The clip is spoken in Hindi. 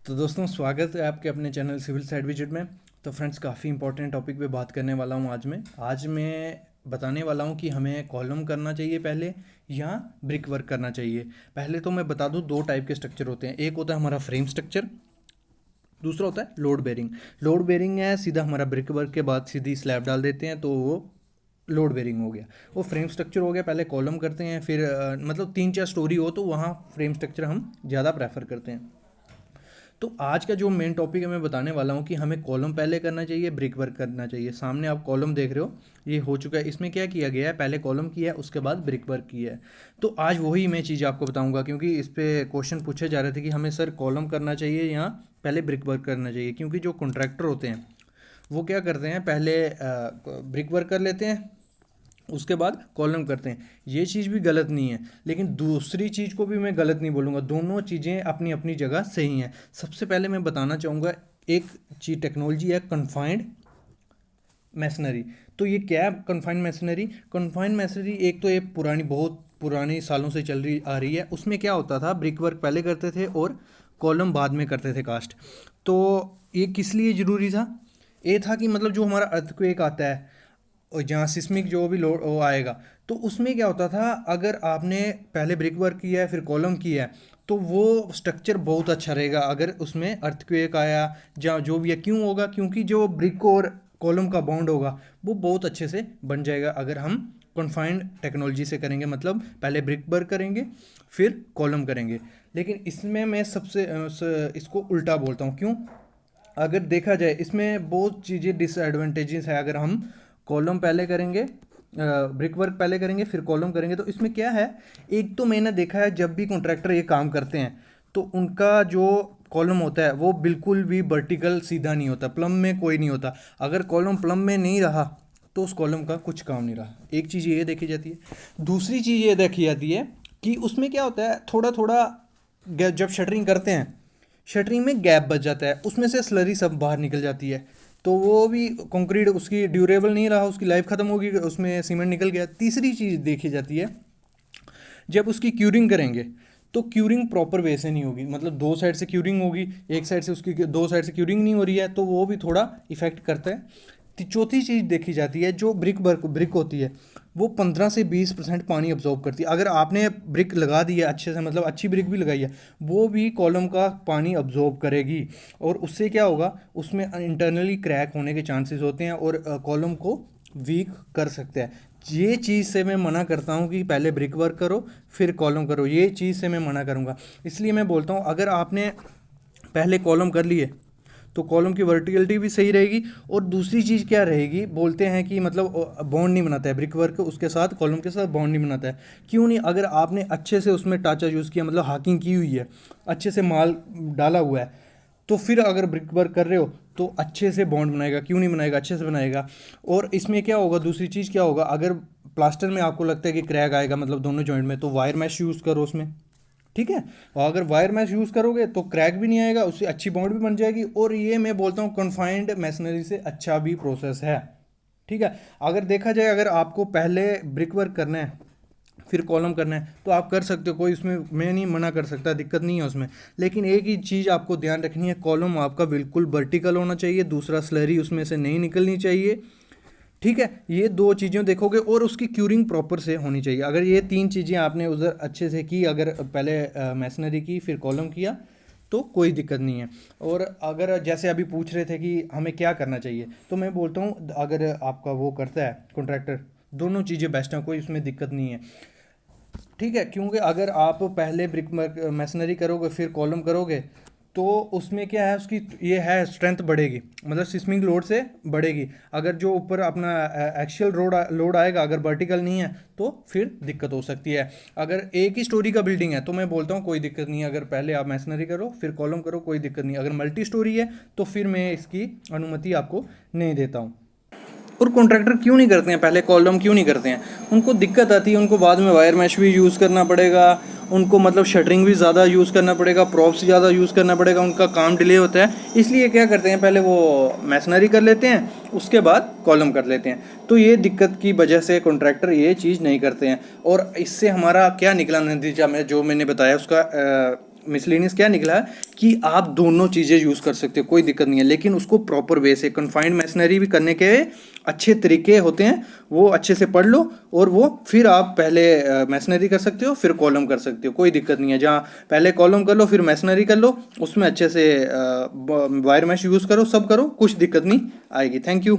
तो दोस्तों स्वागत है आपके अपने चैनल सिविल साइड विजिट में। तो फ्रेंड्स काफ़ी इंपॉर्टेंट टॉपिक पे बात करने वाला हूँ आज मैं बताने वाला हूँ कि हमें कॉलम करना चाहिए पहले या ब्रिक वर्क करना चाहिए। पहले तो मैं बता दूँ, दो टाइप के स्ट्रक्चर होते हैं। एक होता है हमारा फ्रेम स्ट्रक्चर, दूसरा होता है लोड बेरिंग। लोड बेरिंग है सीधा हमारा ब्रिक वर्क के बाद सीधी स्लैब डाल देते हैं तो वो लोड बेरिंग हो गया। वो फ्रेम स्ट्रक्चर हो गया, पहले कॉलम करते हैं फिर मतलब 3-4 स्टोरी हो तो वहाँ फ्रेम स्ट्रक्चर हम ज़्यादा प्रेफर करते हैं। तो आज का जो मेन टॉपिक है मैं बताने वाला हूँ कि हमें कॉलम पहले करना चाहिए, ब्रिक वर्क करना चाहिए। सामने आप कॉलम देख रहे हो, ये हो चुका है। इसमें क्या किया गया है, पहले कॉलम किया है उसके बाद ब्रिक वर्क किया है। तो आज वही मैं चीज़ आपको बताऊंगा, क्योंकि इस पे क्वेश्चन पूछे जा रहे थे कि हमें सर कॉलम करना चाहिए या पहले ब्रिक वर्क करना चाहिए। क्योंकि जो कॉन्ट्रैक्टर होते हैं वो क्या करते हैं, पहले ब्रिक वर्क कर लेते हैं उसके बाद कॉलम करते हैं। ये चीज़ भी गलत नहीं है, लेकिन दूसरी चीज़ को भी मैं गलत नहीं बोलूँगा। दोनों चीज़ें अपनी अपनी जगह सही हैं। सबसे पहले मैं बताना चाहूँगा, एक चीज़ टेक्नोलॉजी है कन्फाइंड मैसनरी। तो ये क्या है कन्फाइंड मैसनरी? कन्फाइंड मैसनरी एक तो ये बहुत पुरानी सालों से चल रही आ रही है। उसमें क्या होता था, ब्रिक वर्क पहले करते थे और कॉलम बाद में करते थे कास्ट। तो ये किस लिए ज़रूरी था? ये था कि मतलब जो हमारा अर्थक्वेक आता है और जहाँ सिस्मिक जो भी लोड वो आएगा, तो उसमें क्या होता था, अगर आपने पहले ब्रिक वर्क किया है फिर कॉलम किया है तो वो स्ट्रक्चर बहुत अच्छा रहेगा। अगर उसमें अर्थक्वेक आया जहाँ जो भी है, क्यों होगा? क्योंकि जो ब्रिक और कॉलम का बॉन्ड होगा वो बहुत अच्छे से बन जाएगा अगर हम कन्फाइंड टेक्नोलॉजी से करेंगे। मतलब पहले ब्रिक वर्क करेंगे फिर कॉलम करेंगे। लेकिन इसमें मैं इसको उल्टा बोलता हूँ। क्यों? अगर देखा जाए इसमें बहुत चीज़ें डिसएडवांटेजेस है। अगर हम कॉलम पहले करेंगे, ब्रिक वर्क पहले करेंगे फिर कॉलम करेंगे, तो इसमें क्या है, एक तो मैंने देखा है जब भी कॉन्ट्रैक्टर ये काम करते हैं तो उनका जो कॉलम होता है वो बिल्कुल भी वर्टिकल सीधा नहीं होता, प्लम में कोई नहीं होता। अगर कॉलम प्लम में नहीं रहा तो उस कॉलम का कुछ काम नहीं रहा। एक चीज़ ये देखी जाती है। दूसरी चीज़ ये देखी जाती है कि उसमें क्या होता है, थोड़ा थोड़ा जब शटरिंग करते हैं, शटरिंग में गैप बच जाता है, उसमें से स्लरी सब बाहर निकल जाती है। तो वो भी कंक्रीट उसकी ड्यूरेबल नहीं रहा, उसकी लाइफ ख़त्म होगी, उसमें सीमेंट निकल गया। तीसरी चीज़ देखी जाती है, जब उसकी क्यूरिंग करेंगे तो क्यूरिंग प्रॉपर वे से नहीं होगी। मतलब दो साइड से क्यूरिंग होगी, एक साइड से उसकी दो साइड से क्यूरिंग नहीं हो रही है, तो वो भी थोड़ा इफेक्ट करता है। चौथी चीज़ देखी जाती है, जो ब्रिक होती है वो 15 से 20% पानी अब्जॉर्ब करती है। अगर आपने ब्रिक लगा दी है अच्छे से, मतलब अच्छी ब्रिक भी लगाई है, वो भी कॉलम का पानी अब्जॉर्ब करेगी और उससे क्या होगा, उसमें इंटरनली क्रैक होने के चांसेस होते हैं और कॉलम को वीक कर सकते हैं। ये चीज़ से मैं मना करता हूँ कि पहले ब्रिक वर्क करो फिर कॉलम करो। ये चीज़ से मैं मना करूँगा। इसलिए मैं बोलता हूँ अगर आपने पहले कॉलम कर लिए तो कॉलम की वर्टिकलिटी भी सही रहेगी। और दूसरी चीज़ क्या रहेगी, बोलते हैं कि मतलब बॉन्ड नहीं बनाता है ब्रिक वर्क, उसके साथ कॉलम के साथ बॉन्ड नहीं बनाता है। क्यों नहीं? अगर आपने अच्छे से उसमें टाचा यूज़ किया, मतलब हाकिंग की हुई है, अच्छे से माल डाला हुआ है, तो फिर अगर ब्रिक वर्क कर रहे हो तो अच्छे से बॉन्ड बनाएगा। क्यों नहीं बनाएगा? अच्छे से बनाएगा। और इसमें क्या होगा, दूसरी चीज़ क्या होगा, अगर प्लास्टर में आपको लगता है कि क्रैक आएगा मतलब दोनों जॉइंट में, तो वायर मैश यूज़ करो उसमें, ठीक है। और अगर वायर मैश यूज़ करोगे तो क्रैक भी नहीं आएगा, उससे अच्छी बॉन्ड भी बन जाएगी। और ये मैं बोलता हूँ कन्फाइंड मैसनरी से अच्छा भी प्रोसेस है, ठीक है। अगर देखा जाए, अगर आपको पहले ब्रिक वर्क करना है फिर कॉलम करना है तो आप कर सकते हो, कोई उसमें मैं नहीं मना कर सकता, दिक्कत नहीं है उसमें। लेकिन एक ही चीज़ आपको ध्यान रखनी है, कॉलम आपका बिल्कुल वर्टिकल होना चाहिए, दूसरा स्लरी उसमें से नहीं निकलनी चाहिए, ठीक है। ये दो चीज़ें देखोगे और उसकी क्यूरिंग प्रॉपर से होनी चाहिए। अगर ये तीन चीज़ें आपने उधर अच्छे से की, अगर पहले मैसनरी की फिर कॉलम किया तो कोई दिक्कत नहीं है। और अगर जैसे अभी पूछ रहे थे कि हमें क्या करना चाहिए, तो मैं बोलता हूँ अगर आपका वो करता है कॉन्ट्रैक्टर, दोनों चीज़ें बेस्ट हैं, कोई उसमें दिक्कत नहीं है, ठीक है। क्योंकि अगर आप पहले ब्रिक मैसनरी करोगे फिर कॉलम करोगे तो उसमें क्या है, उसकी ये है स्ट्रेंथ बढ़ेगी, मतलब सिस्मिक लोड से बढ़ेगी। अगर जो ऊपर अपना एक्शियल लोड आएगा, अगर वर्टिकल नहीं है तो फिर दिक्कत हो सकती है। अगर एक ही स्टोरी का बिल्डिंग है तो मैं बोलता हूँ कोई दिक्कत नहीं है, अगर पहले आप मैसनरी करो फिर कॉलम करो, कोई दिक्कत नहीं। अगर मल्टी स्टोरी है तो फिर मैं इसकी अनुमति आपको नहीं देता हूँ। और कॉन्ट्रैक्टर क्यों नहीं करते हैं, पहले कॉलम क्यों नहीं करते हैं? उनको दिक्कत आती है, उनको बाद में वायर मैश भी यूज़ करना पड़ेगा, उनको मतलब शटरिंग भी ज़्यादा यूज़ करना पड़ेगा, प्रॉप्स ज़्यादा यूज़ करना पड़ेगा, उनका काम डिले होता है। इसलिए क्या करते हैं, पहले वो मैसनरी कर लेते हैं उसके बाद कॉलम कर लेते हैं। तो ये दिक्कत की वजह से कॉन्ट्रैक्टर ये चीज़ नहीं करते हैं। और इससे हमारा क्या निकला नतीजा, में जो मैंने बताया उसका मिसलेनियस क्या निकला कि आप दोनों चीज़ें यूज़ कर सकते हो, कोई दिक्कत नहीं है, लेकिन उसको प्रॉपर वे से, कन्फाइंड मैसनरी भी करने के अच्छे तरीके होते हैं, वो अच्छे से पढ़ लो और वो फिर आप पहले मैसनरी कर सकते हो, फिर कॉलम कर सकते हो, कोई दिक्कत नहीं है। जहाँ पहले कॉलम कर लो फिर मैसनरी कर लो, उसमें अच्छे से वायर मैश यूज़ करो, सब करो, कुछ दिक्कत नहीं आएगी। Thank you.